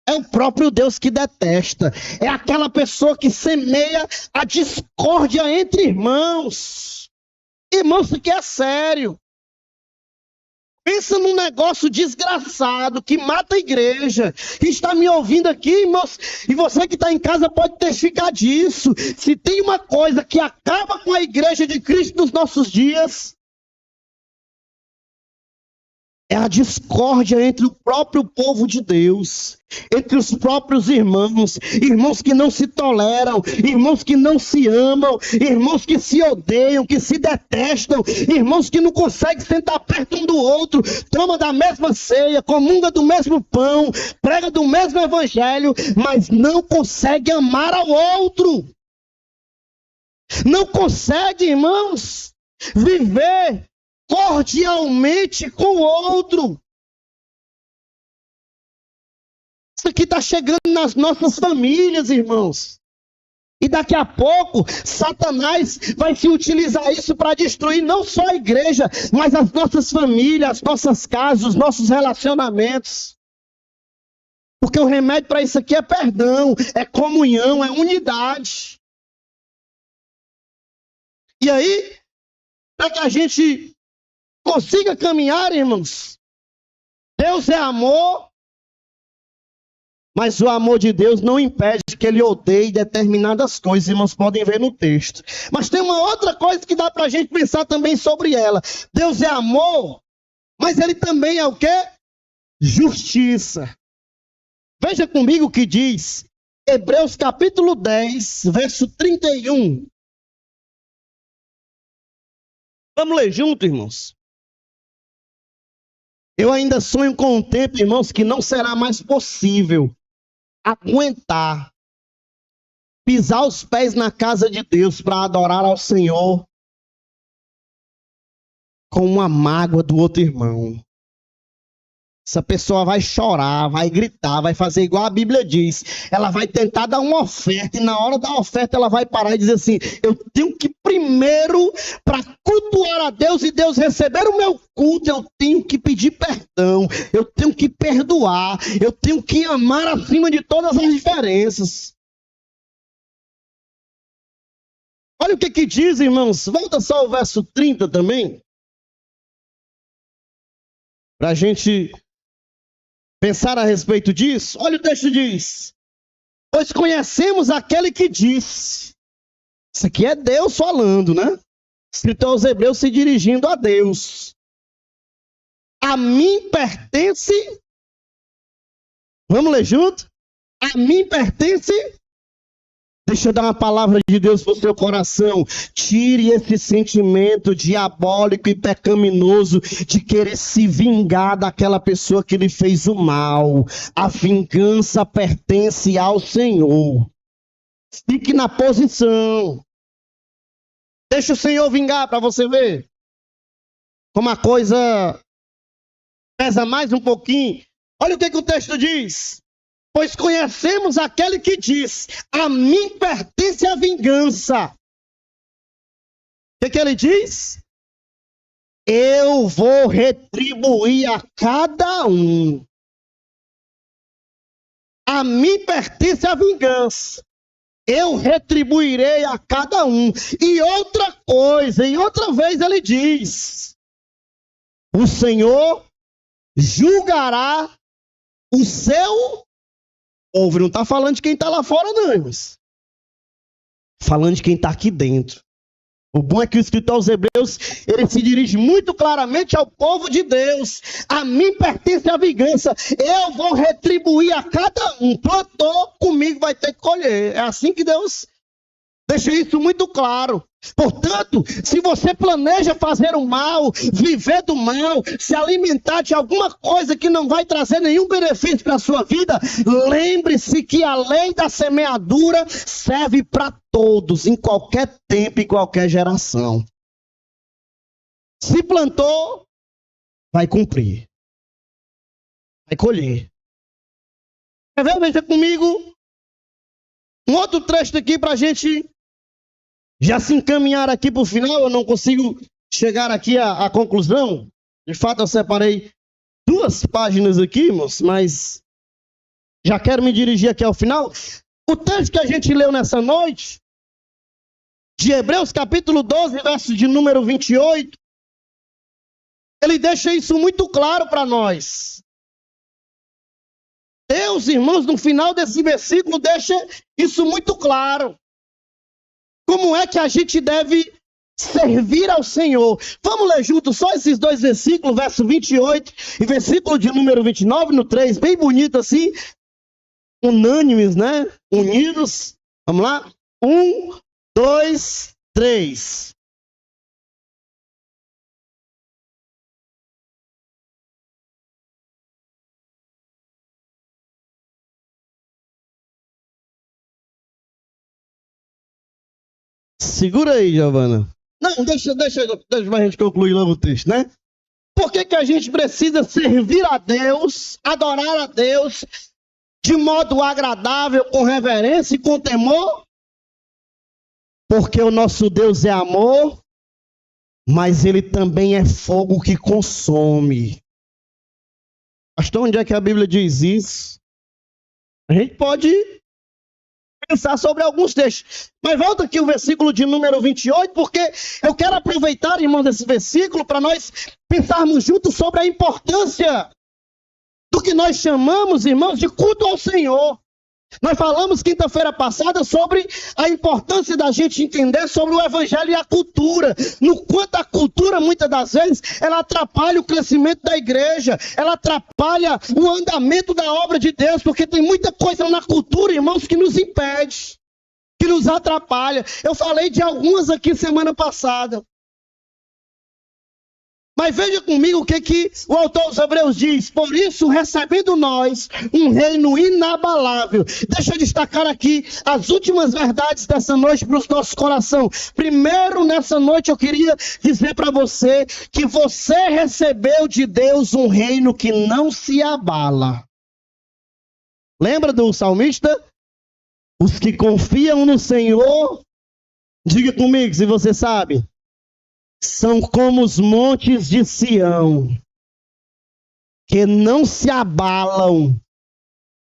É o próprio Deus que detesta. É aquela pessoa que semeia a discórdia entre irmãos. Irmãos, isso aqui é sério. Pensa num negócio desgraçado que mata a igreja. Que está me ouvindo aqui, irmãos. E você que está em casa pode testificar disso. Se tem uma coisa que acaba com a igreja de Cristo nos nossos dias, é a discórdia entre o próprio povo de Deus, entre os próprios irmãos, irmãos que não se toleram, irmãos que não se amam, irmãos que se odeiam, que se detestam, irmãos que não conseguem sentar perto um do outro, toma da mesma ceia, comunga do mesmo pão, prega do mesmo evangelho, mas não consegue amar ao outro. Não consegue, irmãos, viver cordialmente com o outro. Isso aqui está chegando nas nossas famílias, irmãos. E daqui a pouco, Satanás vai se utilizar isso para destruir não só a igreja, mas as nossas famílias, as nossas casas, os nossos relacionamentos. Porque o remédio para isso aqui é perdão, é comunhão, é unidade. E aí, para que a gente consiga caminhar, irmãos, Deus é amor, mas o amor de Deus não impede que ele odeie determinadas coisas, irmãos, podem ver no texto. Mas tem uma outra coisa que dá para a gente pensar também sobre ela. Deus é amor, mas ele também é o quê? Justiça. Veja comigo o que diz Hebreus capítulo 10, verso 31. Vamos ler junto, irmãos. Eu ainda sonho com um tempo, irmãos, que não será mais possível aguentar pisar os pés na casa de Deus para adorar ao Senhor com uma mágoa do outro irmão. Essa pessoa vai chorar, vai gritar, vai fazer igual a Bíblia diz. Ela vai tentar dar uma oferta e na hora da oferta ela vai parar e dizer assim: eu tenho que primeiro, para cultuar a Deus e Deus receber o meu culto, eu tenho que pedir perdão, eu tenho que perdoar, eu tenho que amar acima de todas as diferenças. Olha o que diz, irmãos. Volta só ao verso 30 também. Para a gente pensar a respeito disso. Olha o texto diz: pois conhecemos aquele que disse. Isso aqui é Deus falando, né? Escrito aos Hebreus se dirigindo a Deus. A mim pertence. Vamos ler junto? A mim pertence. Deixa eu dar uma palavra de Deus para o seu coração. Tire esse sentimento diabólico e pecaminoso de querer se vingar daquela pessoa que lhe fez o mal. A vingança pertence ao Senhor. Fique na posição. Deixa o Senhor vingar para você ver. como a coisa pesa mais um pouquinho. Olha o que o texto diz. Pois conhecemos aquele que diz, a mim pertence a vingança. O que ele diz? Eu vou retribuir a cada um. A mim pertence a vingança. Eu retribuirei a cada um. E outra coisa, e outra vez ele diz, o Senhor julgará o seu povo. Não está falando de quem está lá fora, não, irmãos. Falando de quem está aqui dentro. O bom é que o escritor aos Hebreus, ele se dirige muito claramente ao povo de Deus. A mim pertence a vingança. Eu vou retribuir a cada um. Plantou, comigo vai ter que colher. É assim que Deus deixa isso muito claro. Portanto, se você planeja fazer o mal, viver do mal, se alimentar de alguma coisa que não vai trazer nenhum benefício para a sua vida, lembre-se que a lei da semeadura serve para todos, em qualquer tempo e qualquer geração. Se plantou, vai cumprir. Vai colher. Quer ver? Veja comigo um outro trecho aqui para a gente já se encaminhar aqui para o final. Eu não consigo chegar aqui à conclusão. De fato, eu separei 2 páginas aqui, irmãos, mas já quero me dirigir aqui ao final. O texto que a gente leu nessa noite, de Hebreus capítulo 12, verso de número 28, ele deixa isso muito claro para nós. Deus, irmãos, no final desse versículo, deixa isso muito claro. Como é que a gente deve servir ao Senhor? Vamos ler juntos só esses 2 versículos, verso 28 e versículo de número 29, no 3, bem bonito assim, unânimes, né? Unidos. Vamos lá? 1, 2, 3. Segura aí, Giovana. Não, deixa pra gente concluir logo o texto, né? Por que a gente precisa servir a Deus, adorar a Deus, de modo agradável, com reverência e com temor? Porque o nosso Deus é amor, mas ele também é fogo que consome. Pastor, onde é que a Bíblia diz isso? A gente pode pensar sobre alguns textos. Mas volta aqui o versículo de número 28, porque eu quero aproveitar, irmão, desse versículo para nós pensarmos juntos sobre a importância do que nós chamamos, irmãos, de culto ao Senhor. Nós falamos quinta-feira passada sobre a importância da gente entender sobre o evangelho e a cultura. No quanto a cultura, muitas das vezes, ela atrapalha o crescimento da igreja, ela atrapalha o andamento da obra de Deus, porque tem muita coisa na cultura, irmãos, que nos impede, que nos atrapalha. Eu falei de algumas aqui semana passada. Mas veja comigo o que o autor aos Hebreus diz. Por isso, recebendo nós um reino inabalável. Deixa eu destacar aqui as últimas verdades dessa noite para os nossos corações. Primeiro, nessa noite, eu queria dizer para você que você recebeu de Deus um reino que não se abala. Lembra do salmista? Os que confiam no Senhor, diga comigo se você sabe, são como os montes de Sião, que não se abalam,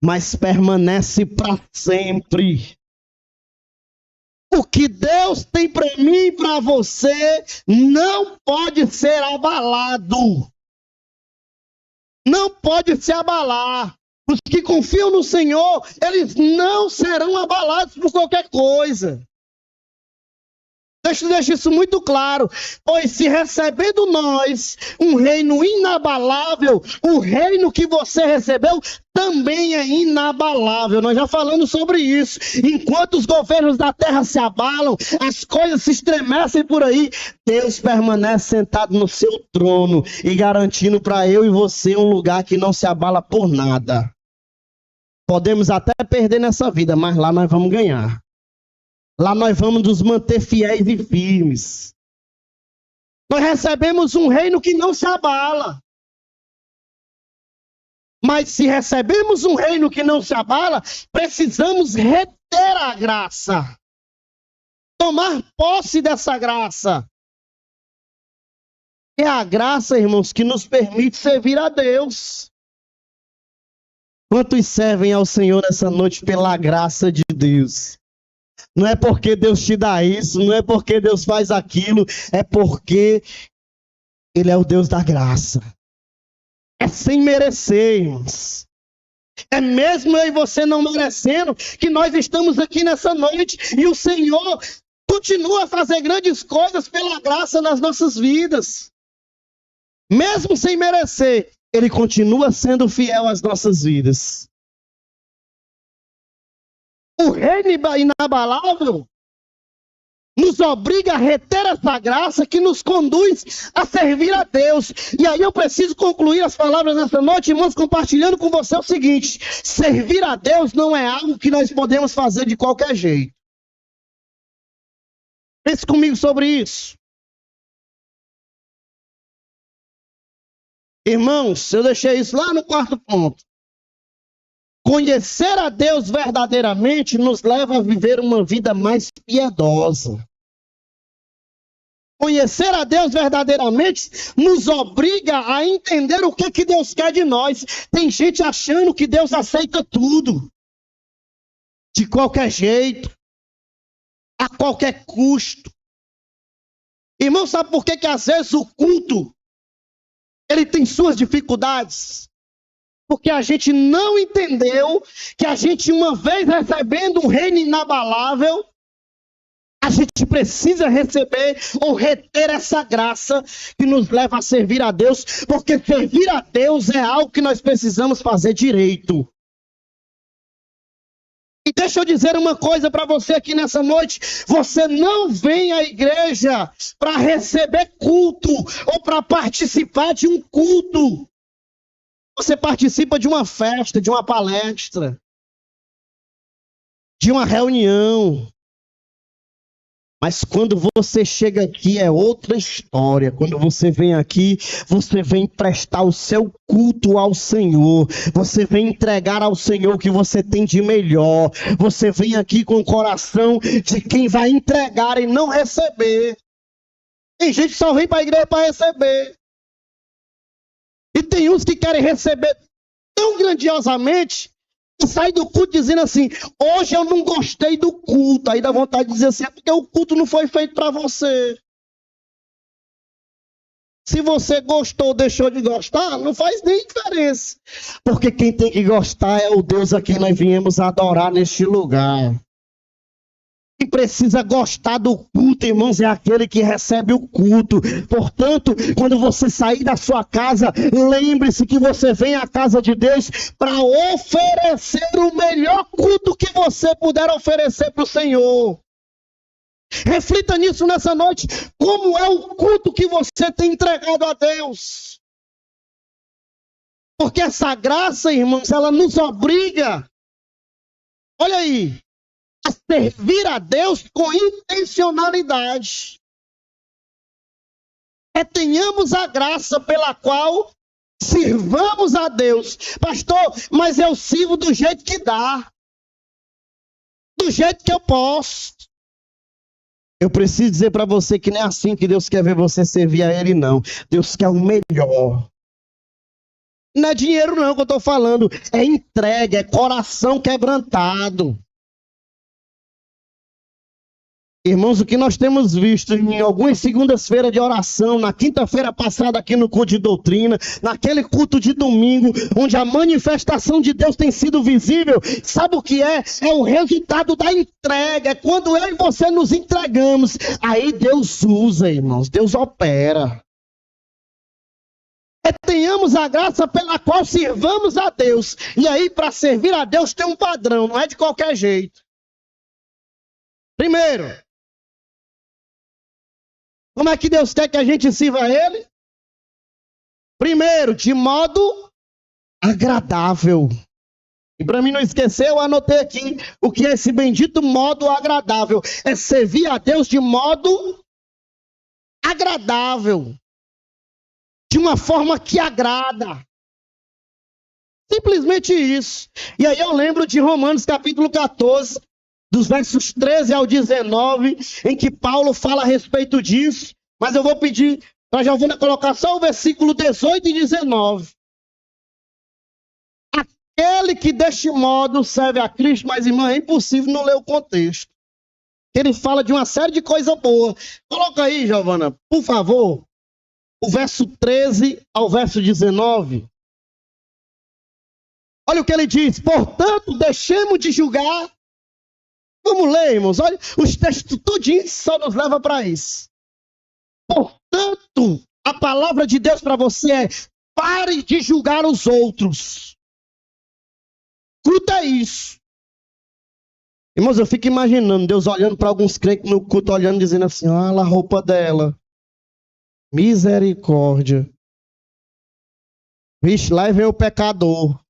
mas permanece para sempre. O que Deus tem para mim e para você não pode ser abalado. Não pode se abalar. Os que confiam no Senhor, eles não serão abalados por qualquer coisa. Deixa isso muito claro, pois se recebendo nós um reino inabalável, o reino que você recebeu também é inabalável. Nós já falamos sobre isso. Enquanto os governos da terra se abalam, as coisas se estremecem por aí, Deus permanece sentado no seu trono e garantindo para eu e você um lugar que não se abala por nada. Podemos até perder nessa vida, mas lá nós vamos ganhar. Lá nós vamos nos manter fiéis e firmes. Nós recebemos um reino que não se abala. Mas se recebemos um reino que não se abala, precisamos reter a graça. Tomar posse dessa graça. É a graça, irmãos, que nos permite servir a Deus. Quantos servem ao Senhor nessa noite pela graça de Deus? Não é porque Deus te dá isso, não é porque Deus faz aquilo, é porque Ele é o Deus da graça. É sem merecer, irmãos. É mesmo eu e você não merecendo que nós estamos aqui nessa noite e o Senhor continua a fazer grandes coisas pela graça nas nossas vidas. Mesmo sem merecer, Ele continua sendo fiel às nossas vidas. O reino inabalável nos obriga a reter essa graça que nos conduz a servir a Deus. E aí eu preciso concluir as palavras nessa noite, irmãos, compartilhando com você o seguinte: servir a Deus não é algo que nós podemos fazer de qualquer jeito. Pense comigo sobre isso. Irmãos, eu deixei isso lá no quarto ponto. Conhecer a Deus verdadeiramente nos leva a viver uma vida mais piedosa. Conhecer a Deus verdadeiramente nos obriga a entender o que Deus quer de nós. Tem gente achando que Deus aceita tudo, de qualquer jeito, a qualquer custo. Irmão, sabe por que às vezes o culto ele tem suas dificuldades? Porque a gente não entendeu que a gente, uma vez recebendo um reino inabalável, a gente precisa receber ou reter essa graça que nos leva a servir a Deus, porque servir a Deus é algo que nós precisamos fazer direito. E deixa eu dizer uma coisa para você aqui nessa noite: você não vem à igreja para receber culto ou para participar de um culto. Você participa de uma festa, de uma palestra, de uma reunião. Mas quando você chega aqui é outra história. Quando você vem aqui, você vem prestar o seu culto ao Senhor. Você vem entregar ao Senhor o que você tem de melhor. Você vem aqui com o coração de quem vai entregar e não receber. Tem gente que só vem para a igreja para receber. E tem uns que querem receber tão grandiosamente e sair do culto dizendo assim: hoje eu não gostei do culto. Aí dá vontade de dizer assim: é porque o culto não foi feito para você. Se você gostou ou deixou de gostar, não faz nem diferença. Porque quem tem que gostar é o Deus a quem nós viemos adorar neste lugar. Quem precisa gostar do culto, irmãos, é aquele que recebe o culto. Portanto, quando você sair da sua casa, lembre-se que você vem à casa de Deus para oferecer o melhor culto que você puder oferecer para o Senhor. Reflita nisso nessa noite. Como é o culto que você tem entregado a Deus? Porque essa graça, irmãos, ela nos obriga, olha aí, a servir a Deus com intencionalidade. Tenhamos a graça pela qual sirvamos a Deus. Pastor, mas eu sirvo do jeito que dá. Do jeito que eu posso. Eu preciso dizer para você que não é assim que Deus quer ver você servir a Ele, não. Deus quer o melhor. Não é dinheiro não que eu estou falando. É entrega, é coração quebrantado. Irmãos, o que nós temos visto em algumas segundas-feiras de oração, na quinta-feira passada aqui no culto de doutrina, naquele culto de domingo, onde a manifestação de Deus tem sido visível, sabe o que é? É o resultado da entrega. É quando eu e você nos entregamos. Aí Deus usa, irmãos, Deus opera. Tenhamos a graça pela qual sirvamos a Deus. E aí, para servir a Deus tem um padrão, não é de qualquer jeito. Primeiro, como é que Deus quer que a gente sirva a Ele? Primeiro, de modo agradável. E para mim não esquecer, eu anotei aqui o que é esse bendito modo agradável. É servir a Deus de modo agradável, de uma forma que agrada. Simplesmente isso. E aí eu lembro de Romanos capítulo 14, dos versos 13 ao 19, em que Paulo fala a respeito disso, mas eu vou pedir para a Giovana colocar só o versículo 18 e 19. Aquele que deste modo serve a Cristo, mas irmão, é impossível não ler o contexto. Ele fala de uma série de coisa boa. Coloca aí, Giovana, por favor, o verso 13 ao verso 19. Olha o que ele diz: portanto, deixemos de julgar. Vamos ler, irmãos. Olha, os textos tudinhos só nos levam para isso. Portanto, a palavra de Deus para você é: pare de julgar os outros. Escuta isso. Irmãos, eu fico imaginando Deus olhando para alguns crentes no culto, olhando, dizendo assim: olha a roupa dela. Misericórdia. Vixe, lá vem o pecador.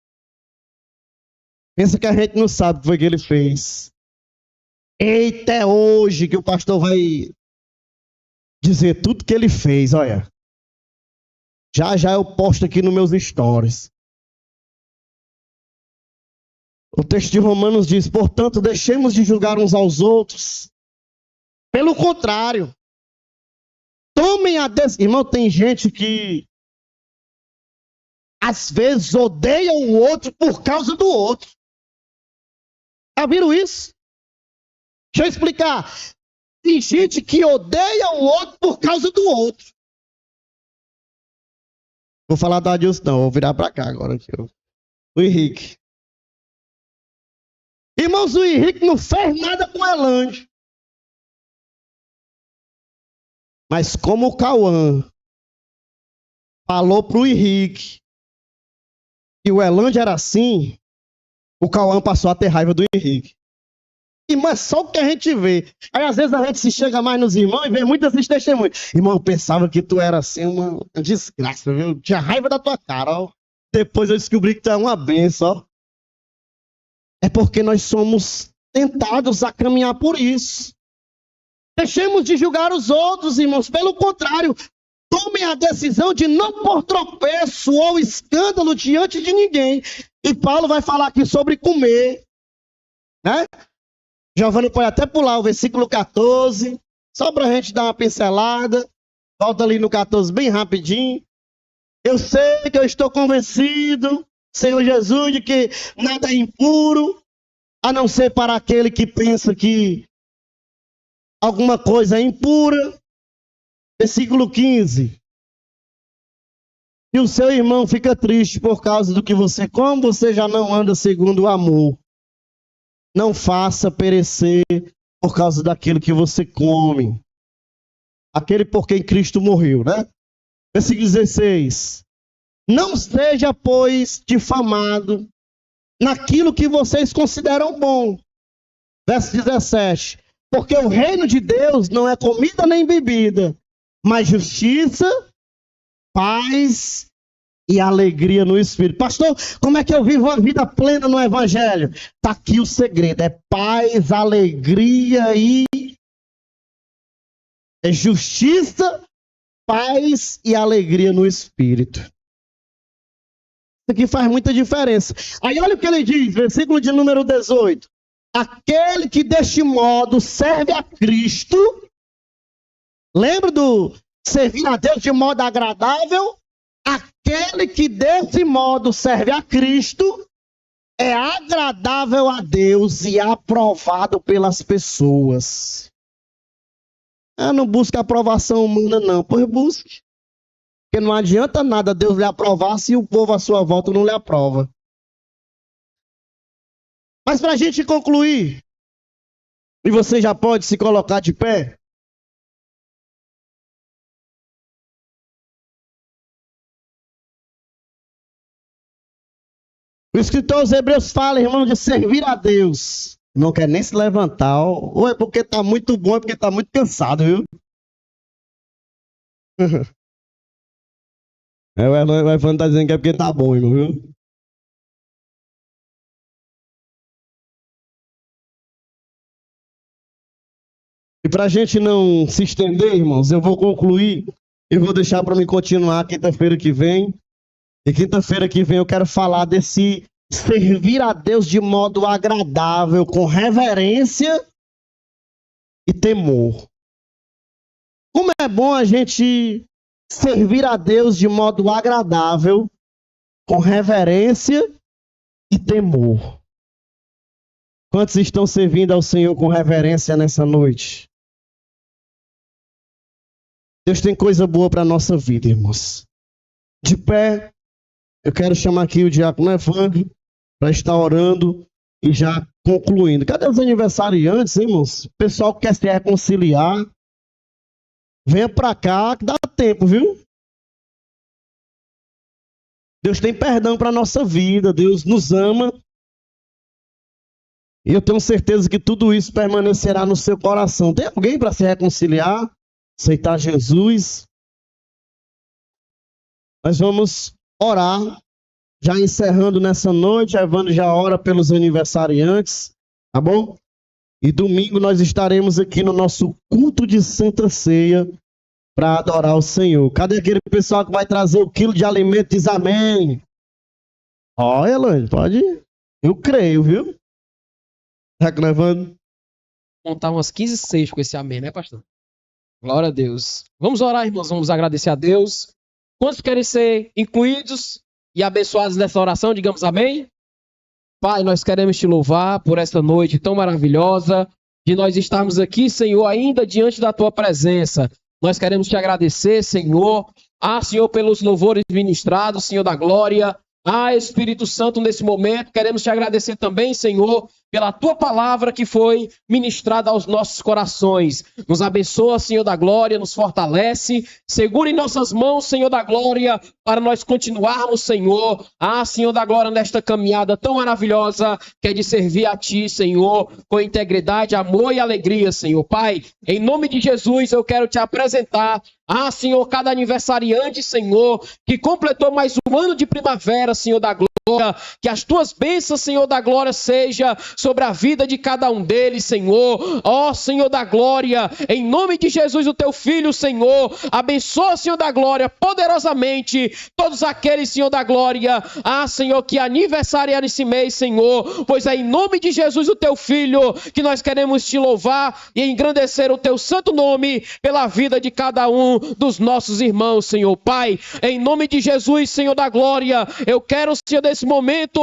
Pensa que a gente não sabe o que foi que ele fez. Eita, é hoje que o pastor vai dizer tudo que ele fez, olha. Já eu posto aqui nos meus stories. O texto de Romanos diz: portanto, deixemos de julgar uns aos outros. Pelo contrário, tomem a decisão. Irmão, tem gente que às vezes odeia o outro por causa do outro. Já viram isso? Deixa eu explicar. Tem gente que odeia o outro por causa do outro. Vou falar do Adilson, não. Vou virar para cá agora. Aqui, ó. O Henrique. Irmãos, o Henrique não fez nada com o Elange. Mas como o Cauã falou para o Henrique que o Elange era assim, o Cauã passou a ter raiva do Henrique. Irmão, é só o que a gente vê. Aí às vezes a gente se chega mais nos irmãos e vê muitos esses testemunhos. Irmão, eu pensava que tu era assim uma desgraça, viu? Eu tinha raiva da tua cara, ó. Depois eu descobri que tu é uma benção, ó. É porque nós somos tentados a caminhar por isso. Deixemos de julgar os outros, irmãos. Pelo contrário, tomem a decisão de não pôr tropeço ou escândalo diante de ninguém. E Paulo vai falar aqui sobre comer, né? Giovana pode até pular o versículo 14, só para a gente dar uma pincelada. Volta ali no 14 bem rapidinho. Eu sei que eu estou convencido, Senhor Jesus, de que nada é impuro, a não ser para aquele que pensa que alguma coisa é impura. Versículo 15. E o seu irmão fica triste por causa do que você come, você já não anda segundo o amor. Não faça perecer por causa daquilo que você come. Aquele por quem Cristo morreu, né? Versículo 16. Não seja, pois, difamado naquilo que vocês consideram bom. Verso 17. Porque o reino de Deus não é comida nem bebida, mas justiça, paz e alegria no Espírito. Pastor, como é que eu vivo uma vida plena no Evangelho? Está aqui o segredo. É paz, alegria e... é justiça, paz e alegria no Espírito. Isso aqui faz muita diferença. Aí olha o que ele diz, versículo de número 18. Aquele que deste modo serve a Cristo. Lembra do servir a Deus de modo agradável? Aquele que desse modo serve a Cristo é agradável a Deus e aprovado pelas pessoas. Não busca aprovação humana não, pois busque. Porque não adianta nada Deus lhe aprovar se o povo à sua volta não lhe aprova. Mas para a gente concluir, e você já pode se colocar de pé. O escritor aos Hebreus fala, irmão, de servir a Deus. Não quer nem se levantar. Ou é porque está muito bom, ou é porque está muito cansado, viu? O Evandro está dizendo que é porque está bom, irmão, viu? E para a gente não se estender, irmãos, eu vou concluir e vou deixar para me continuar quinta-feira que vem. E quinta-feira que vem eu quero falar desse servir a Deus de modo agradável, com reverência e temor. Como é bom a gente servir a Deus de modo agradável, com reverência e temor. Quantos estão servindo ao Senhor com reverência nessa noite? Deus tem coisa boa para a nossa vida, irmãos. De pé, eu quero chamar aqui o diácono Evandro para estar orando e já concluindo. Cadê os aniversariantes, irmãos? O pessoal que quer se reconciliar, venha para cá que dá tempo, viu? Deus tem perdão para a nossa vida, Deus nos ama. E eu tenho certeza que tudo isso permanecerá no seu coração. Tem alguém para se reconciliar? Aceitar Jesus? Nós vamos orar, já encerrando nessa noite. Evandro já ora pelos aniversariantes, tá bom? E domingo nós estaremos aqui no nosso culto de Santa Ceia para adorar o Senhor. Cadê aquele pessoal que vai trazer o quilo de alimento? Diz amém. Ó, Elaine, pode ir. Eu creio, viu? Evandro. Montar umas 15 cestas com esse amém, né, pastor? Glória a Deus. Vamos orar, irmãos, vamos agradecer a Deus. Quantos querem ser incluídos e abençoados nessa oração? Digamos amém. Pai, nós queremos te louvar por esta noite tão maravilhosa, de nós estarmos aqui, Senhor, ainda diante da tua presença. Nós queremos te agradecer, Senhor. Senhor, pelos louvores ministrados, Senhor da glória. Espírito Santo, nesse momento, queremos te agradecer também, Senhor, pela tua palavra que foi ministrada aos nossos corações. Nos abençoa, Senhor da glória, nos fortalece. Segura em nossas mãos, Senhor da glória, para nós continuarmos, Senhor. Senhor da glória, nesta caminhada tão maravilhosa que é de servir a ti, Senhor, com integridade, amor e alegria, Senhor. Pai, em nome de Jesus, eu quero te apresentar Senhor, cada aniversariante, Senhor, que completou mais um ano de primavera, Senhor da glória, que as tuas bênçãos, Senhor da glória, seja sobre a vida de cada um deles, Senhor. Senhor da glória, em nome de Jesus, o teu filho, Senhor, abençoa, Senhor da glória, poderosamente todos aqueles, Senhor da glória, Senhor, que aniversariaram esse mês, Senhor, pois é em nome de Jesus, o teu filho, que nós queremos te louvar e engrandecer o teu santo nome pela vida de cada um dos nossos irmãos, Senhor. Pai, em nome de Jesus, Senhor da glória, eu quero, Senhor, nesse momento,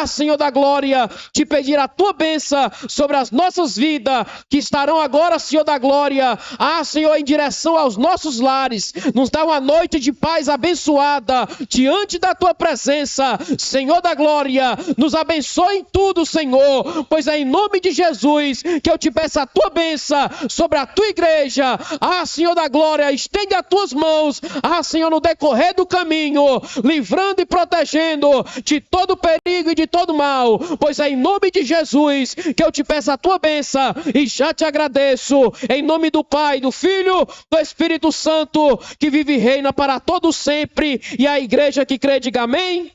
Senhor da glória, te pedir a tua bênção sobre as nossas vidas, que estarão agora, Senhor da glória, Senhor, em direção aos nossos lares. Nos dá uma noite de paz abençoada diante da tua presença, Senhor da glória. Nos abençoe em tudo, Senhor, pois é em nome de Jesus que eu te peço a tua bênção sobre a tua igreja. Senhor da glória, estende as tuas mãos, Senhor, no decorrer do caminho, livrando e protegendo de todo perigo e de todo mal, pois é em nome de Jesus que eu te peço a tua bênção e já te agradeço, em nome do Pai, do Filho, do Espírito Santo, que vive e reina para todo sempre, e a igreja que crê, diga amém.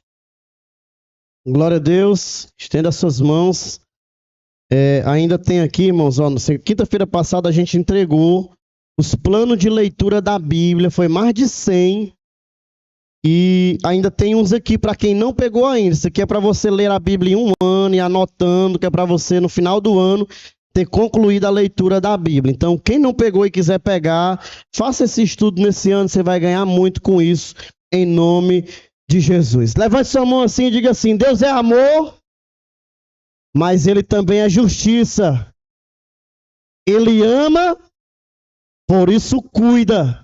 Glória a Deus, estenda as suas mãos. Ainda tem aqui, irmãos, quinta-feira passada a gente entregou os planos de leitura da Bíblia, foi mais de 100. E ainda tem uns aqui para quem não pegou ainda. Isso aqui é para você ler a Bíblia em um ano e anotando, que é para você no final do ano ter concluído a leitura da Bíblia. Então, quem não pegou e quiser pegar, faça esse estudo nesse ano, você vai ganhar muito com isso, em nome de Jesus. Levante sua mão assim e diga assim: Deus é amor, mas Ele também é justiça. Ele ama, por isso cuida.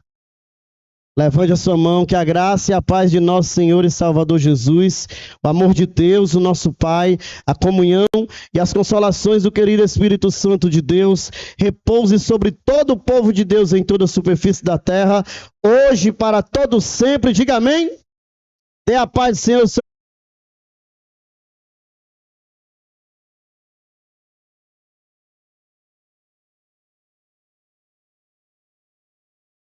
Levante a sua mão, que a graça e a paz de nosso Senhor e Salvador Jesus, o amor de Deus, o nosso Pai, a comunhão e as consolações do querido Espírito Santo de Deus, repouse sobre todo o povo de Deus em toda a superfície da terra, hoje para todo sempre. Diga amém. Dê a paz do Senhor.